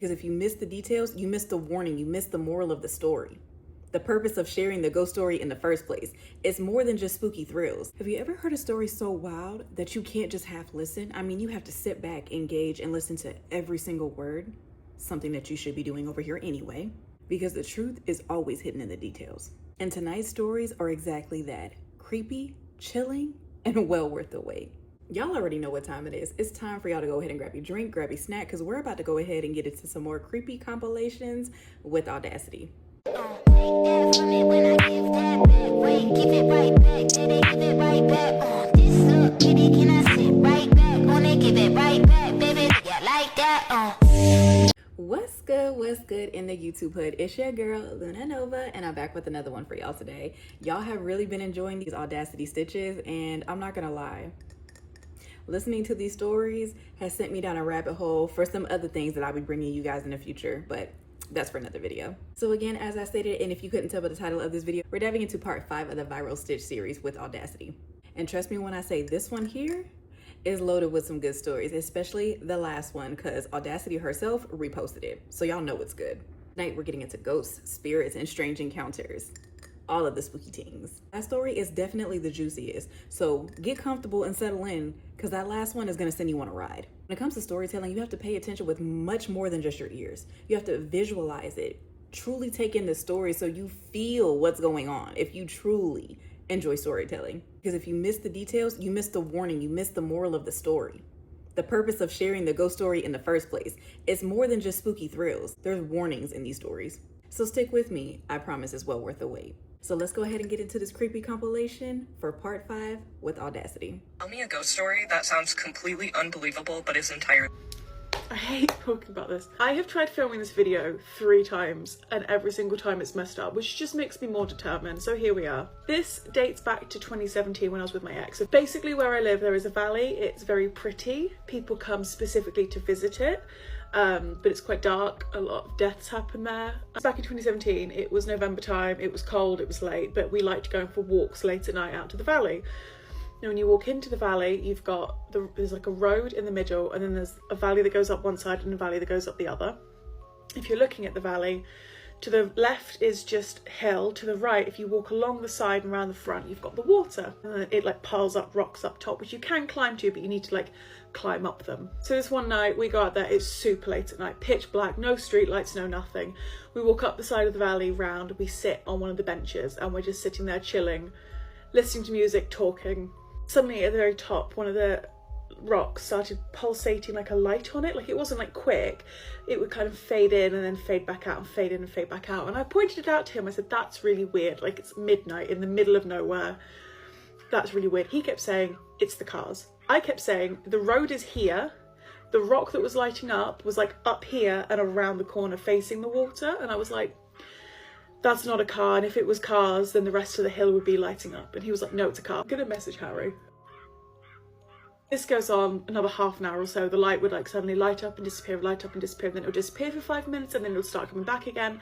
Because if you miss the details, you miss the warning, you miss the moral of the story. The purpose of sharing the ghost story in the first place. It's more than just spooky thrills. Have you ever heard a story so wild that you can't just half listen? I mean, you have to sit back, engage, and listen to every single word. Something that you should be doing over here anyway. Because the truth is always hidden in the details. And tonight's stories are exactly that. Creepy, chilling, and well worth the wait. Y'all already know what time it is. It's time for y'all to go ahead and grab your drink, grab your snack, because we're about to go ahead and get into some more creepy compilations with Audacity. What's good in the YouTube hood? It's your girl Luna Nova, and I'm back with another one for y'all today. Y'all have really been enjoying these Audacity stitches, and I'm not gonna lie, listening to these stories has sent me down a rabbit hole for some other things that I'll be bringing you guys in the future, but that's for another video. So again, as I stated, and if you couldn't tell by the title of this video, we're diving into part 5 of the viral stitch series with Audacity. And trust me when I say this one here is loaded with some good stories, especially the last one, because Audacity herself reposted it. So y'all know it's good. Tonight we're getting into ghosts, spirits, and strange encounters. All of the spooky things. That story is definitely the juiciest. So get comfortable and settle in, because that last one is gonna send you on a ride. When it comes to storytelling, you have to pay attention with much more than just your ears. You have to visualize it, truly take in the story so you feel what's going on if you truly enjoy storytelling. Because if you miss the details, you miss the warning, you miss the moral of the story. The purpose of sharing the ghost story in the first place. It's more than just spooky thrills. There's warnings in these stories. So stick with me, I promise it's well worth the wait. So let's go ahead and get into this creepy compilation for part 5 with Audacity. Tell me a ghost story that sounds completely unbelievable but is entirely... I hate talking about this. I have tried filming this video 3 times and every single time it's messed up, which just makes me more determined. So here we are. This dates back to 2017 when I was with my ex. So basically where I live, there is a valley. It's very pretty. People come specifically to visit it. But it's quite dark. A lot of deaths happen there. Back in 2017, it was November time. It was cold, it was late, but we liked going for walks late at night out to the valley. Now, when you walk into the valley, you've got there's like a road in the middle, and then there's a valley that goes up one side and a valley that goes up the other. If you're looking at the valley, to the left is just hill. To the right, if you walk along the side and around the front, you've got the water. And then it like piles up rocks up top, which you can climb to, but you need to like climb up them. So this one night we go out there, it's super late at night, pitch black, no street lights, no nothing. We walk up the side of the valley round, we sit on one of the benches and we're just sitting there chilling, listening to music, talking. Suddenly at the very top, one of the rocks started pulsating like a light on it. Like it wasn't like quick, it would kind of fade in and then fade back out and fade in and fade back out. And I pointed it out to him, I said, that's really weird. Like it's midnight in the middle of nowhere. That's really weird. He kept saying, it's the cars. I kept saying, the road is here. The rock that was lighting up was like up here and around the corner facing the water. And I was like, that's not a car. And if it was cars, then the rest of the hill would be lighting up. And he was like, no, it's a car. I'm gonna message Harry. This goes on another half an hour or so. The light would like suddenly light up and disappear, light up and disappear. Then it would disappear for 5 minutes and then it would start coming back again.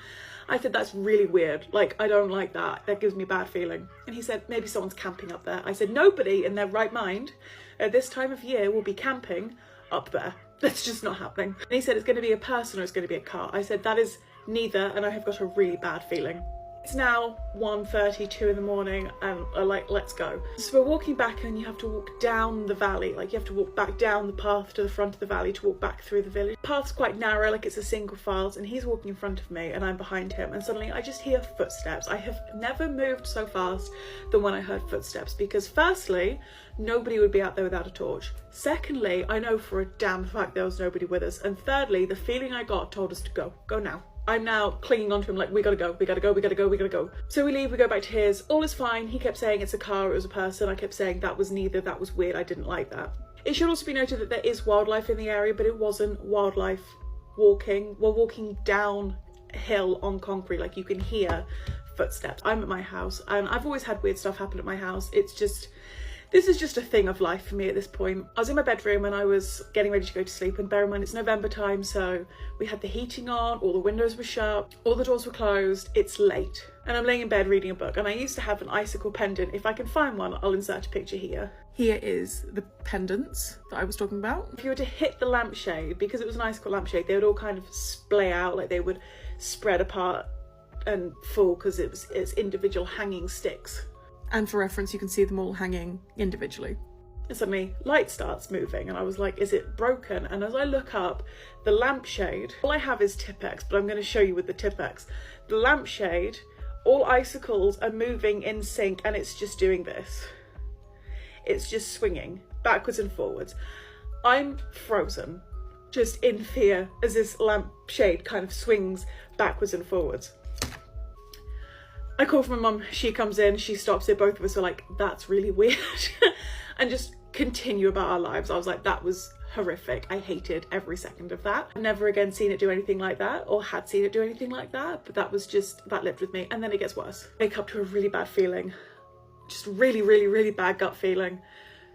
I said, that's really weird. Like, I don't like that. That gives me a bad feeling. And he said, maybe someone's camping up there. I said, nobody in their right mind at this time of year will be camping up there. That's just not happening. And he said, it's going to be a person or it's going to be a car. I said, that is neither, and I have got a really bad feeling. It's now 1:30, 2 in the morning, and I'm like, let's go. So we're walking back and you have to walk down the valley. Like you have to walk back down the path to the front of the valley to walk back through the village. The path's quite narrow, like it's a single file, and he's walking in front of me and I'm behind him, and suddenly I just hear footsteps. I have never moved so fast than when I heard footsteps, because firstly, nobody would be out there without a torch. Secondly, I know for a damn fact there was nobody with us. And thirdly, the feeling I got told us to go. Go now. I'm now clinging onto him like, we gotta go, we gotta go, we gotta go, we gotta go. So we leave, we go back to his, all is fine. He kept saying it's a car, it was a person. I kept saying that was neither, that was weird, I didn't like that. It should also be noted that there is wildlife in the area, but it wasn't wildlife walking. We're walking downhill on concrete, like you can hear footsteps. I'm at my house and I've always had weird stuff happen at my house. It's just This is just a thing of life for me at this point. I was in my bedroom and I was getting ready to go to sleep, and bear in mind it's November time, so we had the heating on, all the windows were shut, all the doors were closed, it's late. And I'm laying in bed reading a book, and I used to have an icicle pendant. If I can find one, I'll insert a picture here. Here is the pendants that I was talking about. If you were to hit the lampshade, because it was an icicle lampshade, they would all kind of splay out, like they would spread apart and fall because it's individual hanging sticks. And for reference, you can see them all hanging individually. And suddenly light starts moving and I was like, is it broken? And as I look up, the lampshade, all I have is Tipp-Ex, but I'm going to show you with the Tipp-Ex. The lampshade, all icicles are moving in sync and it's just doing this. It's just swinging backwards and forwards. I'm frozen, just in fear as this lampshade kind of swings backwards and forwards. I call for my mum, she comes in, she stops it, both of us are like, that's really weird, and just continue about our lives. I was like, that was horrific. I hated every second of that. I've never again seen it do anything like that, or had seen it do anything like that, but that was just, that lived with me. And then it gets worse. I wake up to a really bad feeling, just really, really, really bad gut feeling.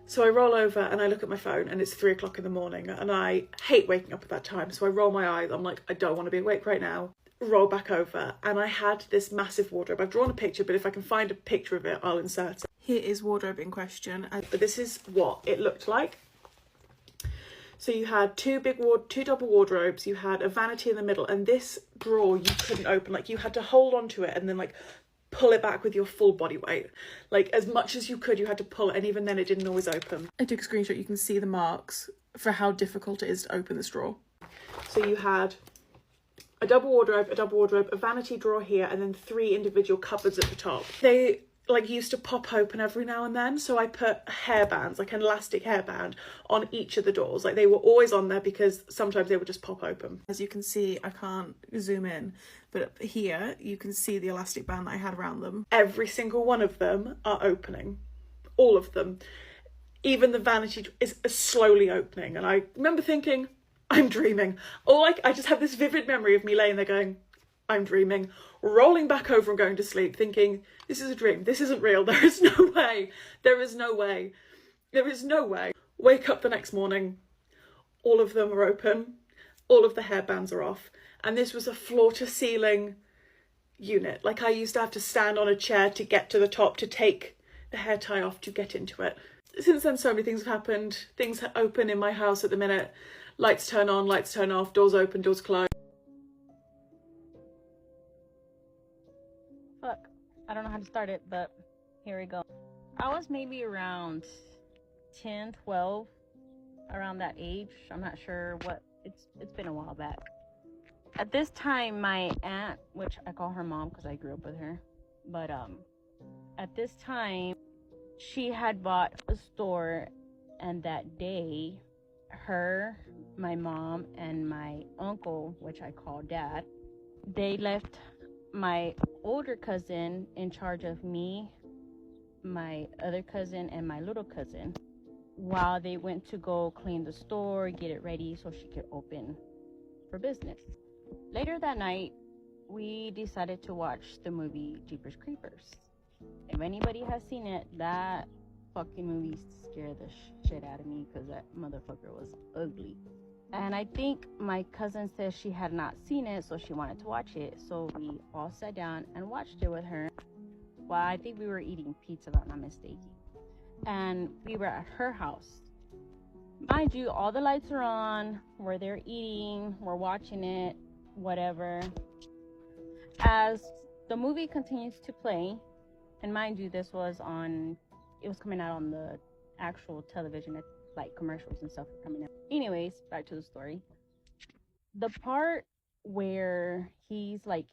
So I roll over and I look at my phone and it's 3 o'clock in the morning and I hate waking up at that time. So I roll my eyes, I'm like, I don't want to be awake right now. Roll back over and I had this massive wardrobe. I've drawn a picture, but if I can find a picture of it, I'll insert it. Here is wardrobe in question, but this is what it looked like. So you had two double wardrobes, you had a vanity in the middle, and this drawer you couldn't open. Like you had to hold onto it and then like pull it back with your full body weight. Like as much as you could, you had to pull it, and even then it didn't always open. I took a screenshot, you can see the marks for how difficult it is to open this drawer. So you had a double wardrobe, a vanity drawer here, and then 3 individual cupboards at the top. They like used to pop open every now and then, so I put hairbands, like an elastic hairband, on each of the doors. Like they were always on there because sometimes they would just pop open. As you can see, I can't zoom in, but here you can see the elastic band that I had around them. Every single one of them are opening, all of them. Even the vanity is slowly opening, and I remember thinking, I'm dreaming. Or like I just have this vivid memory of me laying there going, I'm dreaming, rolling back over and going to sleep thinking, this is a dream, this isn't real, there is no way, there is no way, there is no way. Wake up the next morning, all of them are open, all of the hairbands are off, and this was a floor to ceiling unit. Like I used to have to stand on a chair to get to the top to take the hair tie off to get into it. Since then, so many things have happened. Things open in my house at the minute. Lights turn on, lights turn off, doors open, doors close. Fuck, I don't know how to start it, but here we go. I was maybe around 10, 12, around that age. I'm not sure what, it's been a while back. At this time, my aunt, which I call her mom because I grew up with her, but at this time, she had bought a store, and that day, her, my mom, and my uncle, which I call dad, they left my older cousin in charge of me, my other cousin, and my little cousin while they went to go clean the store, get it ready so she could open for business. Later that night, we decided to watch the movie Jeepers Creepers. If anybody has seen it, that fucking movie scared the shit out of me because that motherfucker was ugly. And I think my cousin said she had not seen it, so she wanted to watch it. So we all sat down and watched it with her. Well, I think we were eating pizza, if I'm not mistaken. And we were at her house. Mind you, all the lights are on. We're there eating. We're watching it. Whatever. As the movie continues to play, and mind you, this was on, it was coming out on the actual television, like commercials and stuff were coming out. Anyways, back to the story. The part where he's like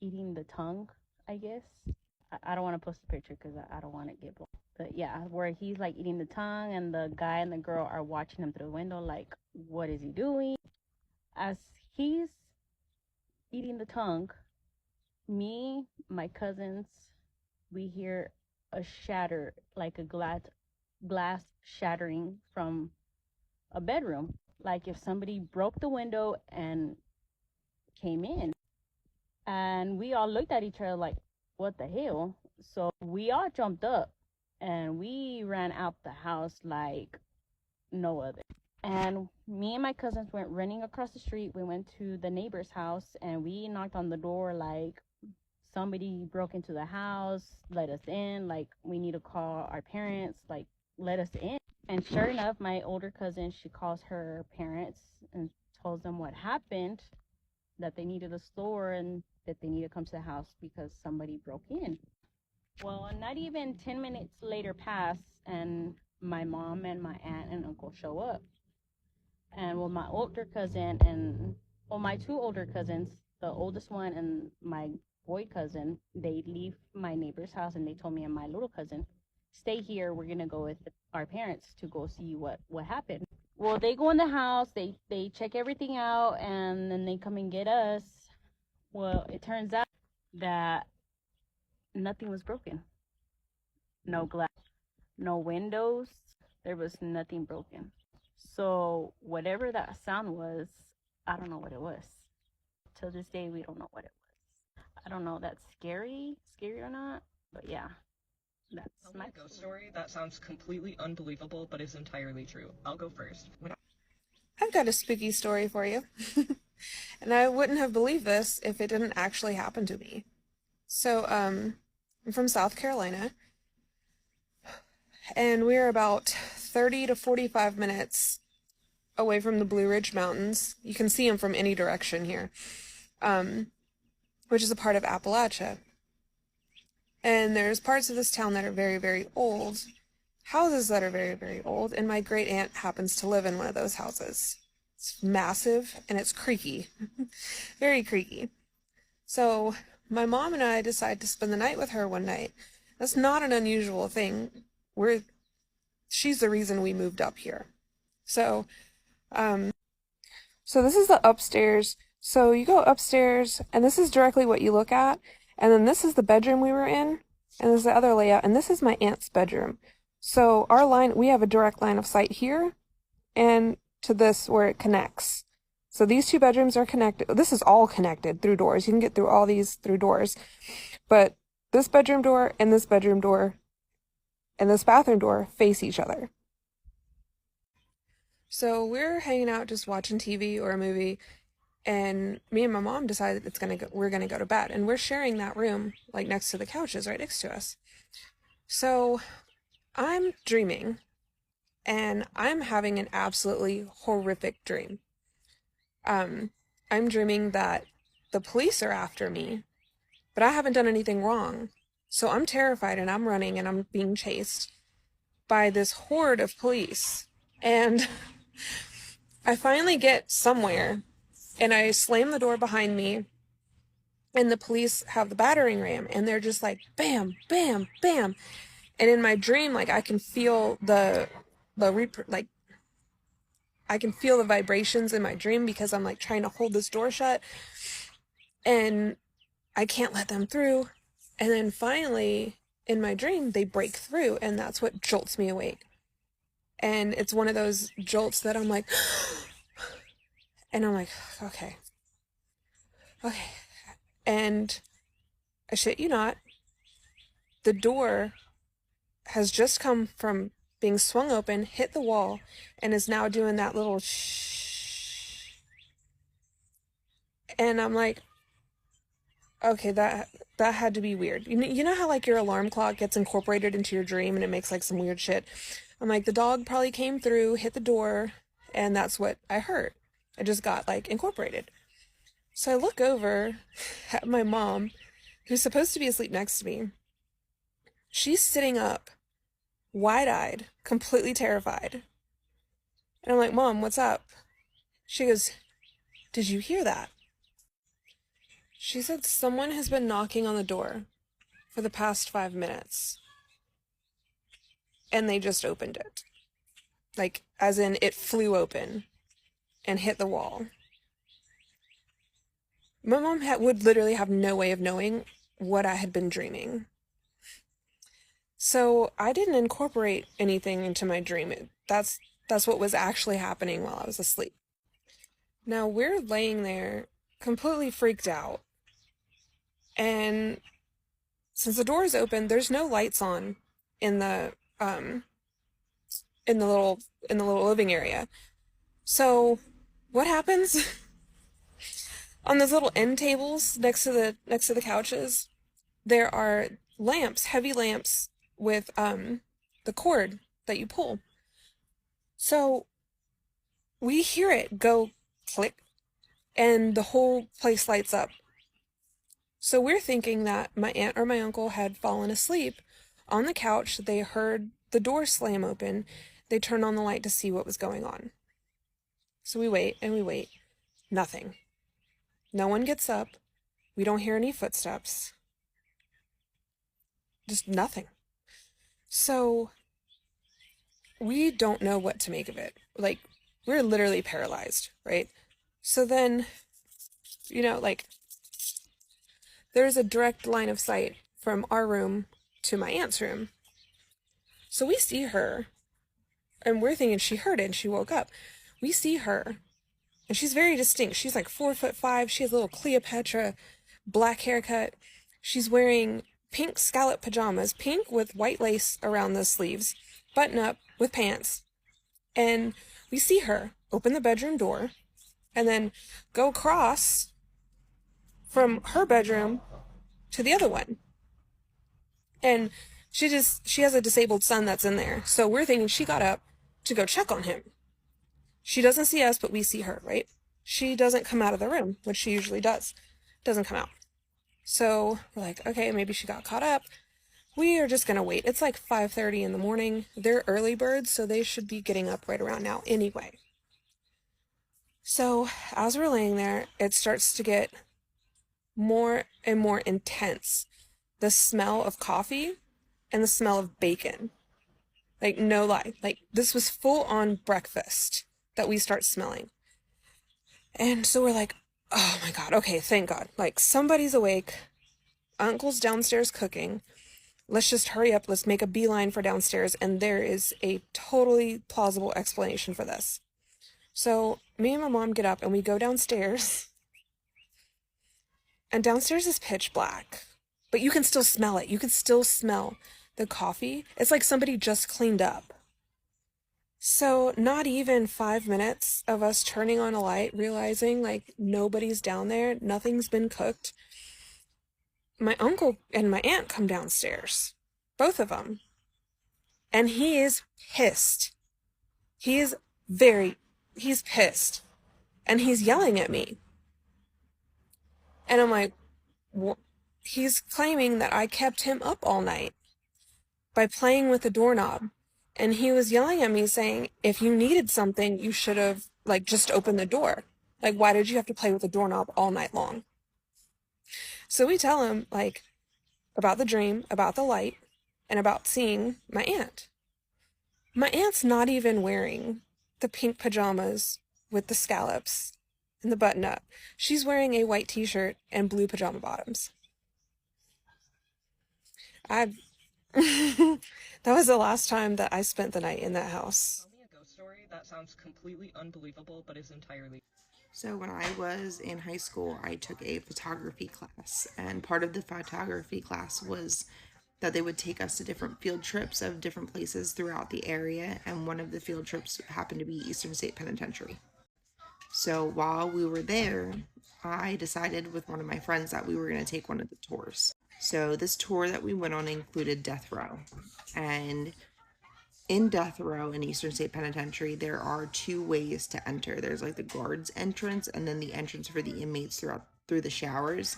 eating the tongue, I guess. I don't want to post the picture because I don't want to get blocked. But yeah, where he's like eating the tongue and the guy and the girl are watching him through the window like, what is he doing? As he's eating the tongue, me, my cousins, we hear a shatter, like a glass shattering from a bedroom. Like if somebody broke the window and came in. And we all looked at each other like, what the hell? So we all jumped up and we ran out the house like no other. And me and my cousins went running across the street. We went to the neighbor's house and we knocked on the door like somebody broke into the house, let us in, like we need to call our parents, like let us in. And sure enough, my older cousin, she calls her parents and tells them what happened, that they needed a store and that they need to come to the house because somebody broke in. Well, not even 10 minutes later pass, and my mom and my aunt and uncle show up. And well, my older cousin and well, my two older cousins, the oldest one and my boy cousin, they leave my neighbor's house and they told me and my little cousin, stay here. We're gonna go with our parents to go see what happened. Well, they go in the house, they check everything out, and then they come and get us. Well, it turns out that nothing was broken. No glass, no windows. There was nothing broken. So whatever that sound was, I don't know what it was. Till this day, we don't know what it was. I don't know if that's scary or not, but yeah, that's my ghost story that sounds completely unbelievable, but is entirely true. I'll go first. I've got a spooky story for you. And I wouldn't have believed this if it didn't actually happen to me. So, I'm from South Carolina, and we're about 30 to 45 minutes away from the Blue Ridge Mountains. You can see them from any direction here, which is a part of Appalachia. And there's parts of this town that are very, very old, houses that are very, very old, and my great aunt happens to live in one of those houses. It's massive, and it's creaky. Very creaky. So, my mom and I decided to spend the night with her one night. That's not an unusual thing. She's the reason we moved up here. So this is the upstairs. So you go upstairs, and this is directly what you look at, and then this is the bedroom we were in, and this is the other layout, and this is my aunt's bedroom. So we have a direct line of sight here, and to this where it connects. So these two bedrooms are connected. This is all connected through doors. You can get through all these through doors. But this bedroom door and this bedroom door and this bathroom door face each other. So we're hanging out just watching TV or a movie, and me and my mom decided we're gonna go to bed, and we're sharing that room like next to the couches right next to us. So I'm dreaming, and I'm having an absolutely horrific dream. I'm dreaming that the police are after me, but I haven't done anything wrong. So I'm terrified, and I'm running, and I'm being chased by this horde of police. And I finally get somewhere, and I slam the door behind me, and the police have the battering ram, and they're just like, bam, bam, bam. And in my dream, like, I can feel I can feel the vibrations in my dream because I'm like trying to hold this door shut, and I can't let them through. And then finally, in my dream, they break through, and that's what jolts me awake. And it's one of those jolts that I'm like, and I'm like, okay. And I shit you not, the door has just come from being swung open, hit the wall, and is now doing that little shh. And I'm like, okay, that had to be weird. You know how like your alarm clock gets incorporated into your dream and it makes like some weird shit? I'm like, the dog probably came through, hit the door, and that's what I heard. It just got like incorporated. So I look over at my mom, who's supposed to be asleep next to me. She's sitting up, wide-eyed, completely terrified. And I'm like, Mom, what's up? She goes, did you hear that? She said someone has been knocking on the door for the past 5 minutes. And they just opened it. Like, as in, it flew open and hit the wall. My mom would literally have no way of knowing what I had been dreaming. So I didn't incorporate anything into my dream. That's what was actually happening while I was asleep. Now we're laying there completely freaked out. And since the door is open, there's no lights on in the little living area. So what happens? On those little end tables next to the couches, there are lamps, heavy lamps with the cord that you pull. So we hear it go click, and the whole place lights up. So we're thinking that my aunt or my uncle had fallen asleep on the couch. They heard the door slam open. They turned on the light to see what was going on. So we wait and we wait. Nothing. No one gets up. We don't hear any footsteps. Just nothing. So we don't know what to make of it. Like, we're literally paralyzed, right? So then, like, there's a direct line of sight from our room to my aunt's room. So we see her, and we're thinking she heard it and she woke up. We see her, and she's very distinct. She's like 4'5". She has a little Cleopatra black haircut. She's wearing pink scallop pajamas, pink with white lace around the sleeves, button up with pants. And we see her open the bedroom door and then go across from her bedroom to the other one. And she has a disabled son that's in there. So we're thinking she got up to go check on him. She doesn't see us, but we see her, right? She doesn't come out of the room, which she usually does. Doesn't come out. So we're like, okay, maybe she got caught up. We are just going to wait. It's like 5:30 in the morning. They're early birds, so they should be getting up right around now anyway. So as we're laying there, it starts to get more and more intense. The smell of coffee and the smell of bacon. Like, no lie. Like, this was full on breakfast that we start smelling. And so we're like, oh my God, okay, thank God. Like, somebody's awake. Uncle's downstairs cooking. Let's just hurry up. Let's make a beeline for downstairs. And there is a totally plausible explanation for this. So me and my mom get up and we go downstairs. And downstairs is pitch black. But you can still smell it. You can still smell the coffee. It's like somebody just cleaned up. So not even 5 minutes of us turning on a light, realizing like nobody's down there, nothing's been cooked. My uncle and my aunt come downstairs, both of them. And he is pissed. He's pissed. And he's yelling at me. And I'm like, he's claiming that I kept him up all night by playing with the doorknob. And he was yelling at me saying, if you needed something, you should have, like, just opened the door. Like, why did you have to play with the doorknob all night long? So we tell him, like, about the dream, about the light, and about seeing my aunt. My aunt's not even wearing the pink pajamas with the scallops and the button-up. She's wearing a white t-shirt and blue pajama bottoms. That was the last time that I spent the night in that house. Tell me a ghost story that sounds completely unbelievable but is entirely... So when I was in high school, I took a photography class, and part of the photography class was that they would take us to different field trips of different places throughout the area, and one of the field trips happened to be Eastern State Penitentiary. So while we were there, I decided with one of my friends that we were going to take one of the tours. So this tour that we went on included death row, and in death row in Eastern State Penitentiary, there are two ways to enter. There's like the guards entrance and then the entrance for the inmates through the showers.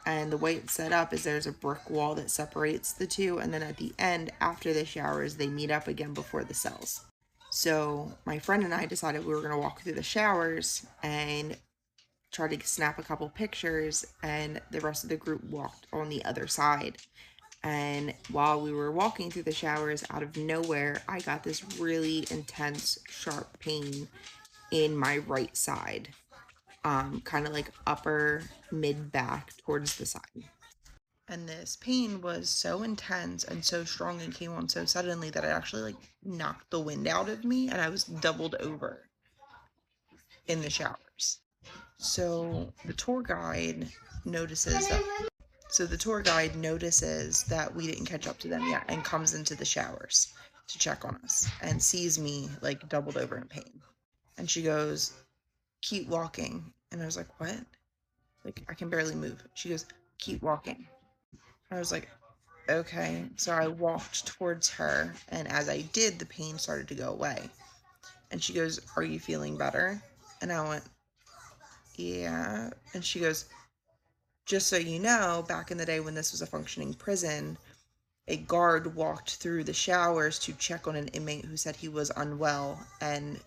And the way it's set up is there's a brick wall that separates the two, and then at the end, after the showers, they meet up again before the cells. So my friend and I decided we were going to walk through the showers and try to snap a couple pictures, and the rest of the group walked on the other side. And while we were walking through the showers, out of nowhere, I got this really intense, sharp pain in my right side. Kind of like upper mid-back towards the side. And this pain was so intense and so strong and came on so suddenly that it actually like knocked the wind out of me, and I was doubled over in the showers. So the tour guide notices that So the tour guide notices that we didn't catch up to them yet and comes into the showers to check on us and sees me like doubled over in pain. And she goes, keep walking. And I was like, what? Like, I can barely move. She goes, keep walking. I was like, okay. So I walked towards her, and as I did, the pain started to go away. And she goes, are you feeling better? And I went, yeah. And she goes, just so you know, back in the day when this was a functioning prison, a guard walked through the showers to check on an inmate who said he was unwell, and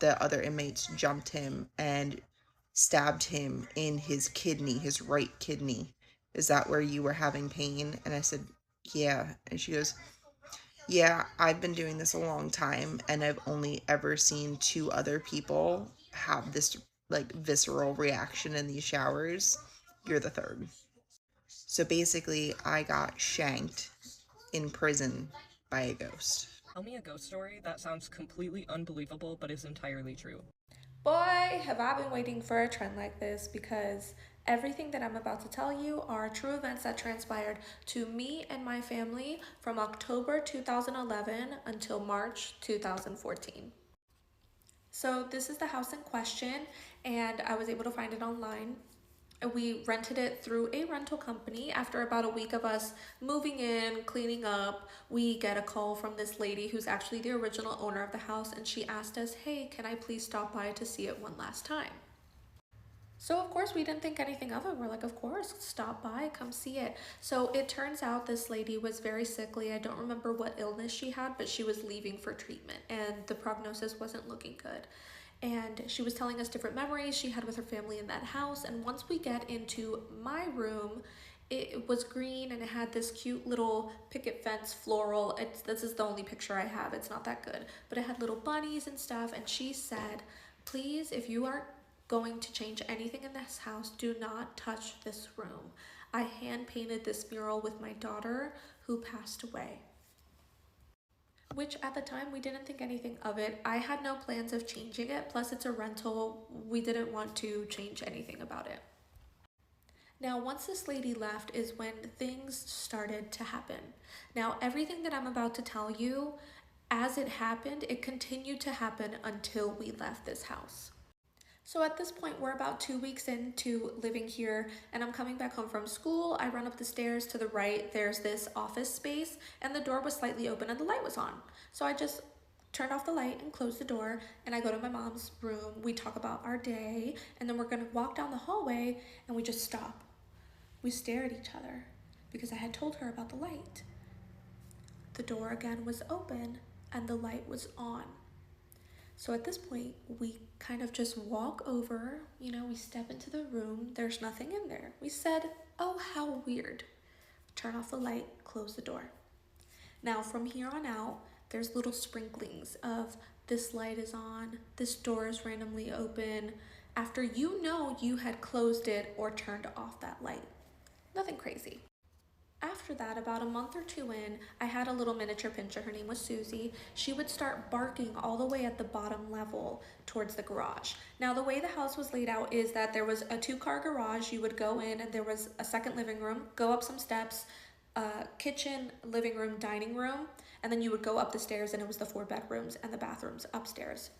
the other inmates jumped him and stabbed him in his kidney, his right kidney. Is that where you were having pain? And I said, yeah. And she goes, yeah, I've been doing this a long time, and I've only ever seen 2 other people have this like visceral reaction in these showers. You're the 3rd. So basically, I got shanked in prison by a ghost. Tell me a ghost story that sounds completely unbelievable but is entirely true. Boy, have I been waiting for a trend like this, because everything that I'm about to tell you are true events that transpired to me and my family from October 2011 until March 2014. So this is the house in question, and I was able to find it online. We rented it through a rental company. After about a week of us moving in, cleaning up, we get a call from this lady who's actually the original owner of the house, and she asked us, hey, can I please stop by to see it one last time? So of course we didn't think anything of it. We're like, of course, stop by, come see it. So it turns out this lady was very sickly. I don't remember what illness she had, but she was leaving for treatment, and the prognosis wasn't looking good. And she was telling us different memories she had with her family in that house. And once we get into my room, it was green and it had this cute little picket fence floral. This is the only picture I have. It's not that good. But it had little bunnies and stuff. And she said, please, if you are going to change anything in this house, do not touch this room. I hand painted this mural with my daughter who passed away. Which at the time we didn't think anything of it. I had no plans of changing it, plus it's a rental. We didn't want to change anything about it. Now, once this lady left is when things started to happen. Now, everything that I'm about to tell you, as it happened, it continued to happen until we left this house. So at this point, we're about 2 weeks into living here, and I'm coming back home from school. I run up the stairs to the right. There's this office space, and the door was slightly open and the light was on. So I just turned off the light and closed the door, and I go to my mom's room. We talk about our day, and then we're gonna walk down the hallway, and we just stop. We stare at each other because I had told her about the light. The door again was open, and the light was on. So at this point, we kind of just walk over, we step into the room. There's nothing in there. We said, oh, how weird. Turn off the light, close the door. Now, from here on out, there's little sprinklings of this light is on, this door is randomly open, after you had closed it or turned off that light. Nothing crazy. After that, about a month or 2 in, I had a little miniature pinscher. Her name was Susie. She would start barking all the way at the bottom level towards the garage. Now, the way the house was laid out is that there was a 2-car garage. You would go in and there was a second living room, go up some steps, kitchen, living room, dining room, and then you would go up the stairs and it was the 4 bedrooms and the bathrooms upstairs.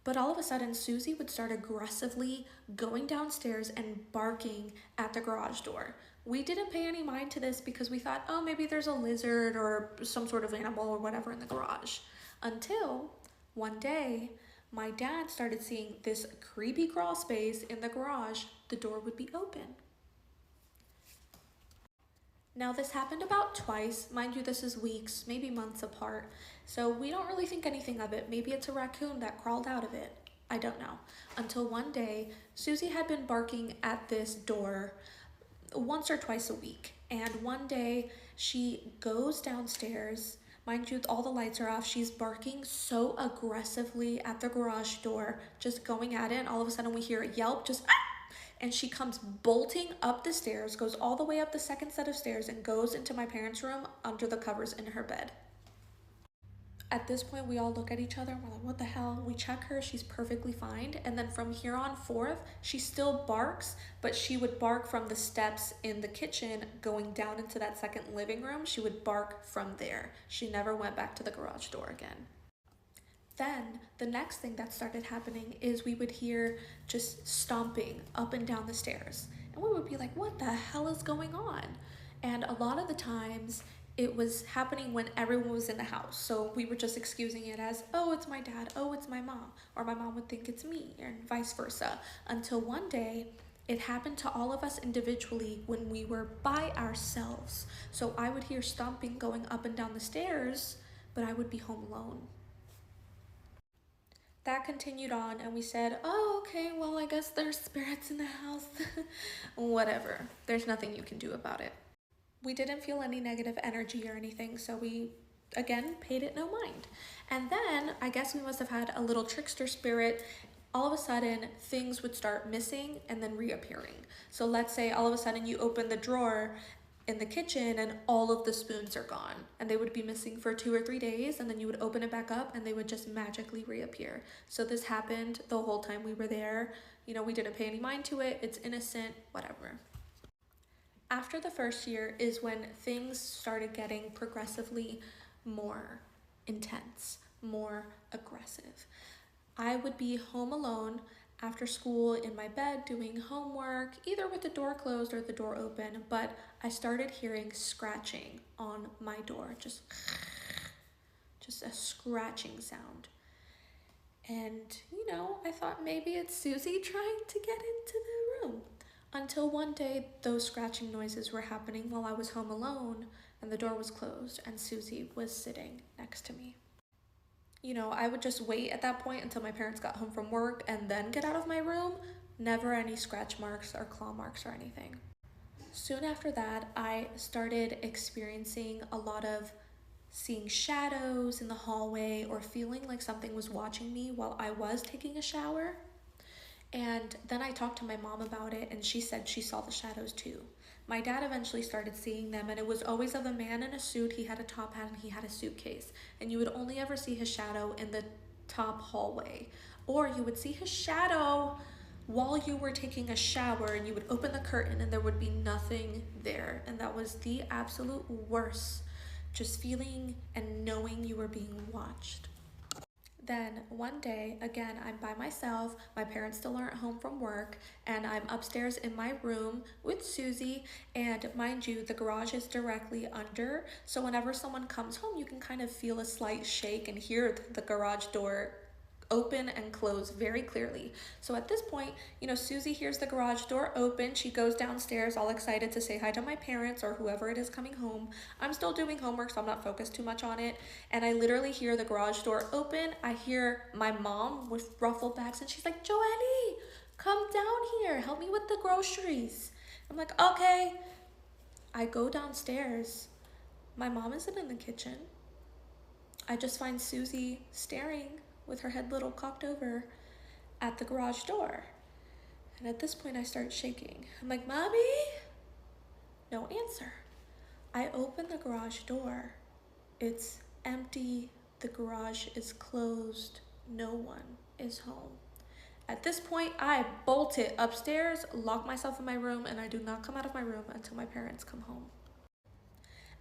But all of a sudden, Susie would start aggressively going downstairs and barking at the garage door. We didn't pay any mind to this because we thought, oh, maybe there's a lizard or some sort of animal or whatever in the garage. Until one day, my dad started seeing this creepy crawl space in the garage. The door would be open. Now, this happened about twice. Mind you, this is weeks, maybe months apart. So we don't really think anything of it. Maybe it's a raccoon that crawled out of it. I don't know. Until one day, Susie had been barking at this door once or twice a week. And one day she goes downstairs. Mind you, all the lights are off. She's barking so aggressively at the garage door, just going at it. And all of a sudden we hear a yelp, just and she comes bolting up the stairs, goes all the way up the second set of stairs and goes into my parents' room under the covers in her bed. At this point, we all look at each other and we're like, what the hell? We check her, she's perfectly fine. And then from here on forth, she still barks, but she would bark from the steps in the kitchen going down into that second living room. She would bark from there. She never went back to the garage door again. Then the next thing that started happening is we would hear just stomping up and down the stairs. And we would be like, what the hell is going on? And a lot of the times it was happening when everyone was in the house. So we were just excusing it as, oh, it's my dad, oh, it's my mom, or my mom would think it's me, and vice versa. Until one day, it happened to all of us individually when we were by ourselves. So I would hear stomping going up and down the stairs, but I would be home alone. That continued on, and we said, oh, okay, well, I guess there's spirits in the house. Whatever. There's nothing you can do about it. We didn't feel any negative energy or anything, so we, again, paid it no mind. And then, I guess we must have had a little trickster spirit. All of a sudden, things would start missing and then reappearing. So let's say all of a sudden you open the drawer in the kitchen and all of the spoons are gone, and they would be missing for 2 or 3 days, and then you would open it back up and they would just magically reappear. So this happened the whole time we were there. You know, we didn't pay any mind to it. It's innocent, whatever. After the first year is when things started getting progressively more intense, more aggressive. I would be home alone after school in my bed doing homework, either with the door closed or the door open, but I started hearing scratching on my door, just a scratching sound. And, you know, I thought maybe it's Susie trying to get into the room. Until one day, those scratching noises were happening while I was home alone, and the door was closed, and Susie was sitting next to me. You know, I would just wait at that point until my parents got home from work and then get out of my room. Never any scratch marks or claw marks or anything. Soon after that, I started experiencing a lot of seeing shadows in the hallway or feeling like something was watching me while I was taking a shower. And then I talked to my mom about it, and she said she saw the shadows too. My dad eventually started seeing them, and it was always of a man in a suit. He had a top hat and he had a suitcase, and you would only ever see his shadow in the top hallway, or you would see his shadow while you were taking a shower, and you would open the curtain and there would be nothing there. And that was the absolute worst, just feeling and knowing you were being watched. Then one day, again, I'm by myself, my parents still aren't home from work, and I'm upstairs in my room with Susie, and mind you, the garage is directly under, so whenever someone comes home, you can kind of feel a slight shake and hear the garage door open and close very clearly. So at this point, you know, Susie hears the garage door open. She goes downstairs all excited to say hi to my parents or whoever it is coming home. I'm still doing homework, so I'm not focused too much on it. And I literally hear the garage door open. I hear my mom with ruffled bags, and she's like, Joelle, come down here. Help me with the groceries. I'm like, okay. I go downstairs. My mom isn't in the kitchen. I just find Susie staring with her head little cocked over at the garage door. And at this point I start shaking. I'm like, Mommy? No answer. I open the garage door. It's empty. The garage is closed. No one is home. At this point, I bolt it upstairs, lock myself in my room, and I do not come out of my room until my parents come home.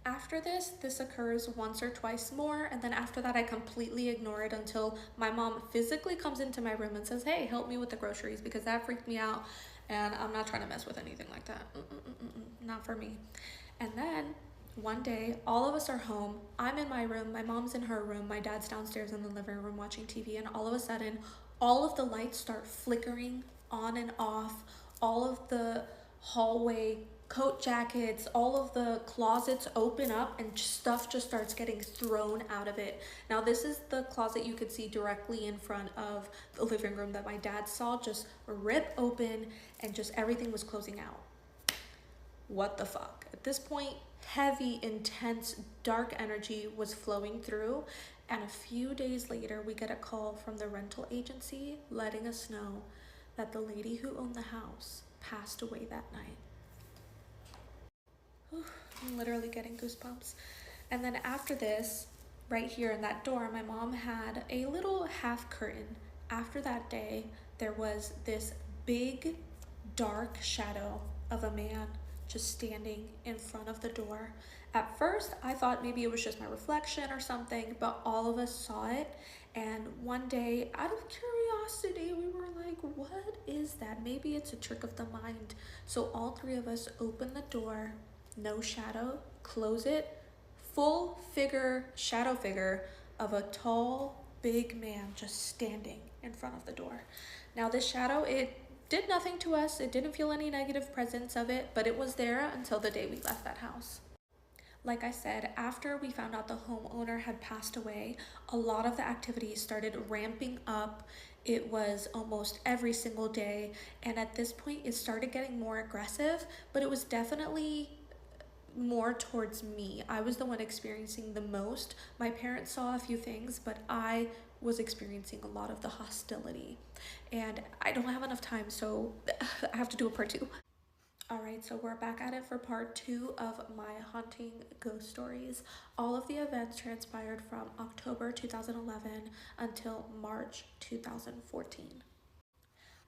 After this occurs once or twice more, and then after that I completely ignore it until my mom physically comes into my room and says, hey, help me with the groceries, because that freaked me out and I'm not trying to mess with anything like that. Not for me. And then one day, all of us are home. I'm in my room, my mom's in her room, my dad's downstairs in the living room watching TV, and all of a sudden, all of the lights start flickering on and off. All of the hallway coat jackets, all of the closets open up, and stuff just starts getting thrown out of it. Now this is the closet you could see directly in front of the living room that my dad saw just rip open, and just everything was closing out. What the fuck? At this point, heavy, intense, dark energy was flowing through, and a few days later we get a call from the rental agency letting us know that the lady who owned the house passed away that night. I'm literally getting goosebumps. And then after this, right here in that door, my mom had a little half curtain. After that day, there was this big dark shadow of a man just standing in front of the door. At first, I thought maybe it was just my reflection or something, but all of us saw it. And one day, out of curiosity, we were like, what is that? Maybe it's a trick of the mind. So all three of us open the door, no shadow, close it, full figure, shadow figure of a tall, big man just standing in front of the door. Now this shadow, it did nothing to us. It didn't feel any negative presence of it, but it was there until the day we left that house. Like I said, after we found out the homeowner had passed away, a lot of the activities started ramping up. It was almost every single day, and at this point it started getting more aggressive, but it was definitely more towards me. I was the one experiencing the most. My parents saw a few things, but I was experiencing a lot of the hostility. And I don't have enough time, so I have to do a part 2. Alright, so we're back at it for part 2 of my haunting ghost stories. All of the events transpired from October 2011 until March 2014.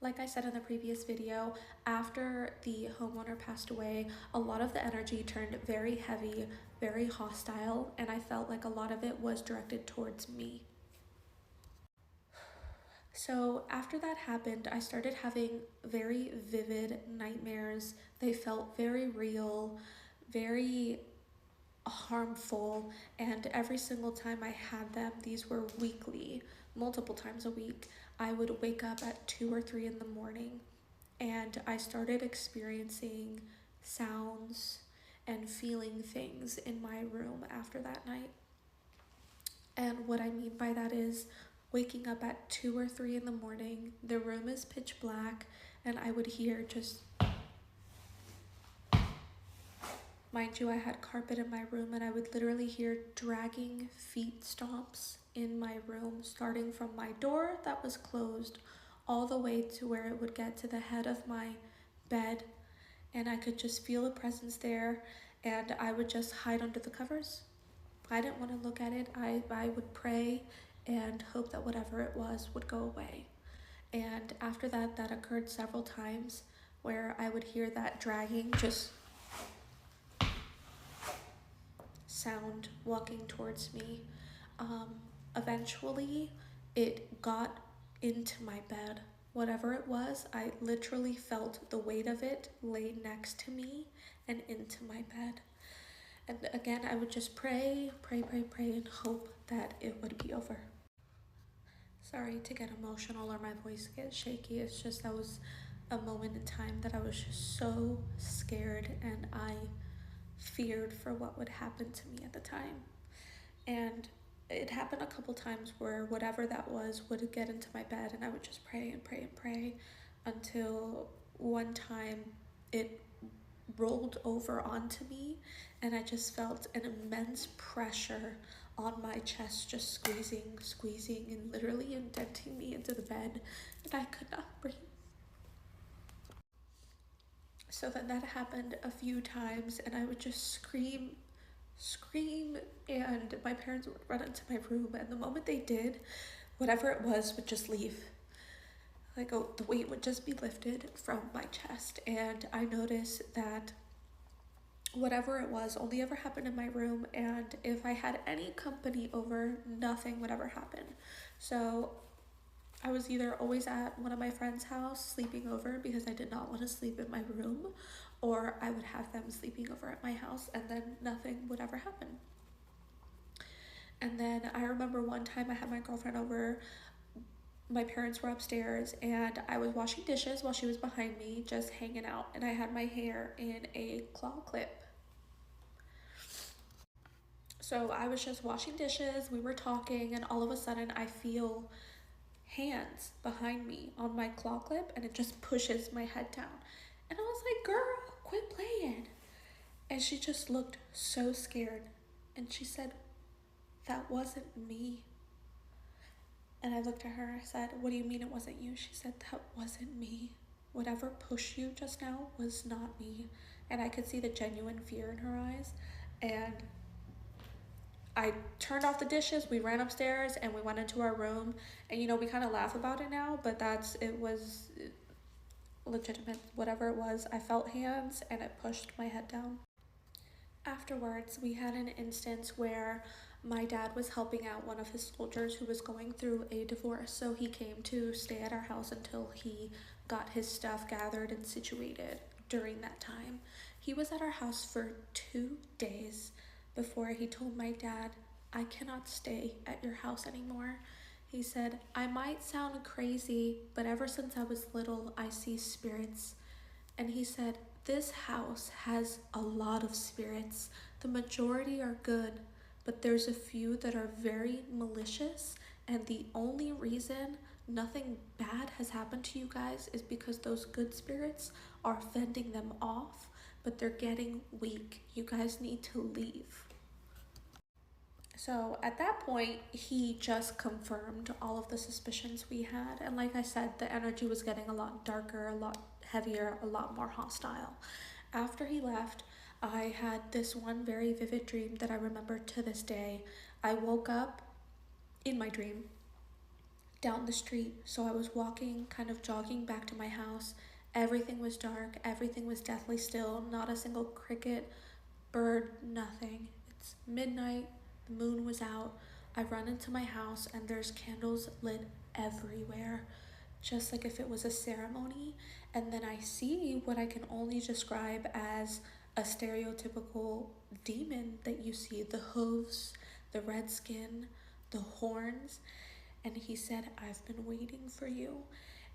Like I said in the previous video, after the homeowner passed away, a lot of the energy turned very heavy, very hostile, and I felt like a lot of it was directed towards me. So after that happened, I started having very vivid nightmares. They felt very real, very harmful, and every single time I had them, these were weekly, multiple times a week, I would wake up at 2 or 3 in the morning, and I started experiencing sounds and feeling things in my room after that night. And what I mean by that is waking up at 2 or 3 in the morning, the room is pitch black, and I would hear just, mind you, I had carpet in my room, and I would literally hear dragging feet stomps in my room, starting from my door that was closed all the way to where it would get to the head of my bed, and I could just feel a presence there, and I would just hide under the covers. I didn't want to look at it. I would pray and hope that whatever it was would go away. And after that, that occurred several times where I would hear that dragging just sound walking towards me. Eventually, it got into my bed. Whatever it was, I literally felt the weight of it lay next to me and into my bed. And again, I would just pray, and hope that it would be over. Sorry to get emotional or my voice gets shaky. It's just that was a moment in time that I was just so scared, and I feared for what would happen to me at the time. And it happened a couple times where whatever that was would get into my bed, and I would just pray until one time it rolled over onto me, and I just felt an immense pressure on my chest, just squeezing and literally indenting me into the bed, and I could not breathe. So then that happened a few times, and I would just scream, and my parents would run into my room, and the moment they did, whatever it was would just leave. Like, oh, the weight would just be lifted from my chest, and I noticed that whatever it was only ever happened in my room, and if I had any company over, nothing would ever happen. So I was either always at one of my friends' house sleeping over because I did not want to sleep in my room, or I would have them sleeping over at my house, and then nothing would ever happen. And then I remember one time I had my girlfriend over. My parents were upstairs, and I was washing dishes while she was behind me just hanging out, and I had my hair in a claw clip. So I was just washing dishes, we were talking, and all of a sudden I feel hands behind me on my claw clip, and it just pushes my head down. And I was like, girl, quit playing. And she just looked so scared, and she said, that wasn't me. And I looked at her, I said, what do you mean it wasn't you? She said, that wasn't me. Whatever pushed you just now was not me. And I could see the genuine fear in her eyes. And I turned off the dishes, we ran upstairs, and we went into our room. And we kind of laugh about it now, but it was legitimate. Whatever it was, I felt hands and it pushed my head down. Afterwards, we had an instance where my dad was helping out one of his soldiers who was going through a divorce. So he came to stay at our house until he got his stuff gathered and situated during that time. He was at our house for 2 days before he told my dad, I cannot stay at your house anymore. He said, I might sound crazy, but ever since I was little, I see spirits. And he said, this house has a lot of spirits. The majority are good, but there's a few that are very malicious. And the only reason nothing bad has happened to you guys is because those good spirits are fending them off, but they're getting weak. You guys need to leave. So at that point, he just confirmed all of the suspicions we had. And like I said, the energy was getting a lot darker, a lot heavier, a lot more hostile. After he left, I had this one very vivid dream that I remember to this day. I woke up in my dream down the street. So I was walking, kind of jogging back to my house. Everything was dark. Everything was deathly still. Not a single cricket, bird, nothing. It's midnight. The moon was out. I run into my house and there's candles lit everywhere, just like if it was a ceremony. And then I see what I can only describe as a stereotypical demon that you see, the hooves, the red skin, the horns. And he said, I've been waiting for you.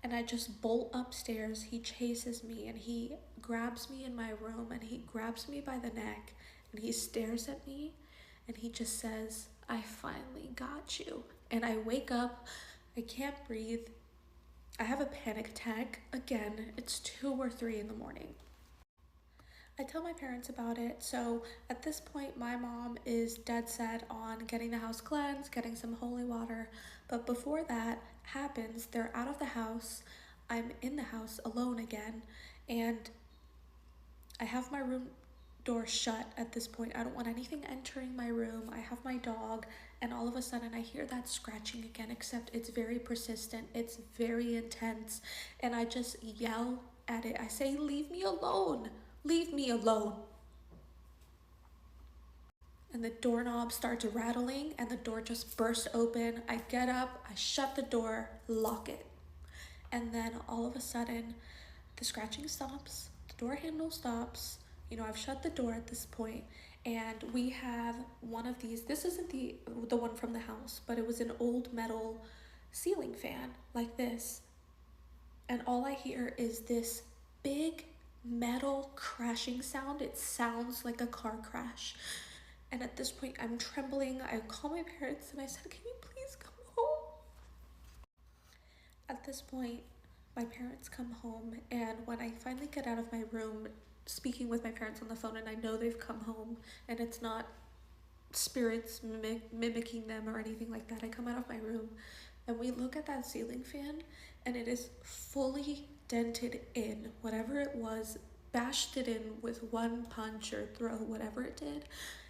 And I just bolt upstairs. He chases me and he grabs me in my room and he grabs me by the neck and he stares at me. And he just says, I finally got you. And I wake up, I can't breathe. I have a panic attack. Again, it's 2 or 3 in the morning. I tell my parents about it. So at this point, my mom is dead set on getting the house cleansed, getting some holy water. But before that happens, they're out of the house. I'm in the house alone again. And I have my room door shut at this point. I don't want anything entering my room. I have my dog, and all of a sudden I hear that scratching again, except it's very persistent. It's very intense, and I just yell at it. I say, leave me alone. Leave me alone. And the doorknob starts rattling and the door just bursts open. I get up, I shut the door, lock it. And then all of a sudden the scratching stops, the door handle stops. I've shut the door at this point, and we have one of these. This isn't the one from the house, but it was an old metal ceiling fan like this. And all I hear is this big metal crashing sound. It sounds like a car crash. And at this point, I'm trembling. I call my parents and I said, can you please come home? At this point, my parents come home, and when I finally get out of my room, speaking with my parents on the phone, and I know they've come home and it's not spirits mimicking them or anything like that, I come out of my room and we look at that ceiling fan and it is fully dented in. Whatever it was, bashed it in with one punch or throw, whatever it did.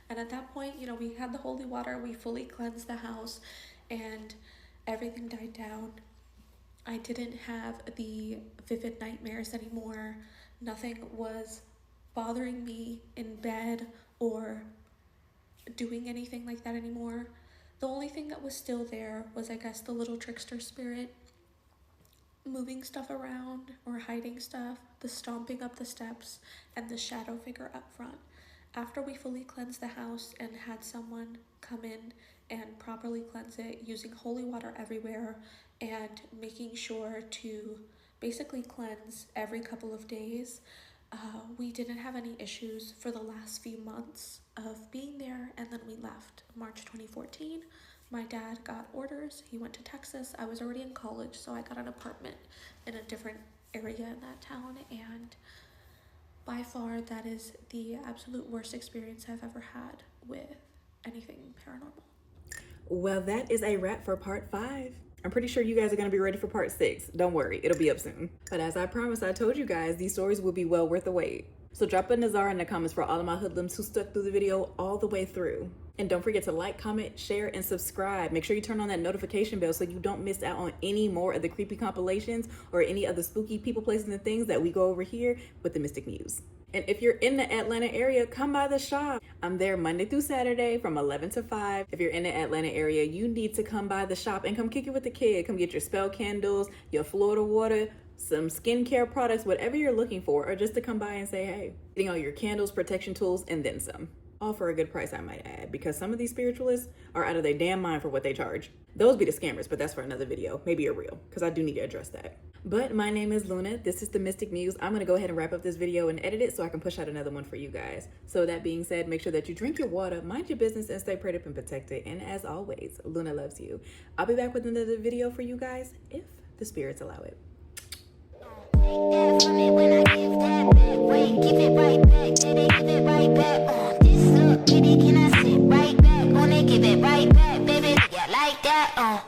And at that point, we had the holy water, we fully cleansed the house, and everything died down. I didn't have the vivid nightmares anymore. Nothing was bothering me in bed or doing anything like that anymore. The only thing that was still there was, I guess, the little trickster spirit moving stuff around or hiding stuff, the stomping up the steps, and the shadow figure up front. After we fully cleansed the house and had someone come in and properly cleanse it using holy water everywhere and making sure to basically cleanse every couple of days, we didn't have any issues for the last few months of being there. And then we left March 2014. My dad got orders. He went to Texas. I was already in college, so I got an apartment in a different area in that town. And by far, that is the absolute worst experience I've ever had with anything paranormal. Well, that is a wrap for part 5. I'm pretty sure you guys are going to be ready for part 6. Don't worry, it'll be up soon. But as I promised, I told you guys these stories will be well worth the wait. So drop a Nazar in the comments for all of my hoodlums who stuck through the video all the way through. And don't forget to like, comment, share, and subscribe. Make sure you turn on that notification bell so you don't miss out on any more of the creepy compilations or any of the spooky people, places, and things that we go over here with the Mystic Muse. And if you're in the Atlanta area, come by the shop. I'm there Monday through Saturday from 11 to 5. If you're in the Atlanta area, you need to come by the shop and come kick it with the kid. Come get your spell candles, your Florida water, some skincare products, whatever you're looking for, or just to come by and say hey. Getting all your candles, protection tools, and then some. All for a good price, I might add, because some of these spiritualists are out of their damn mind for what they charge. Those be the scammers, but that's for another video. Maybe a reel, because I do need to address that. But my name is Luna. This is the Mystic Muse. I'm going to go ahead and wrap up this video and edit it so I can push out another one for you guys. So that being said, make sure that you drink your water, mind your business, and stay prayed up and protected. And as always, Luna loves you. I'll be back with another video for you guys if the spirits allow it. When I give that back, wait, give it right back, did they give it right back? This look, baby, can I sit right back? Wanna give it right back, baby, yeah, like that,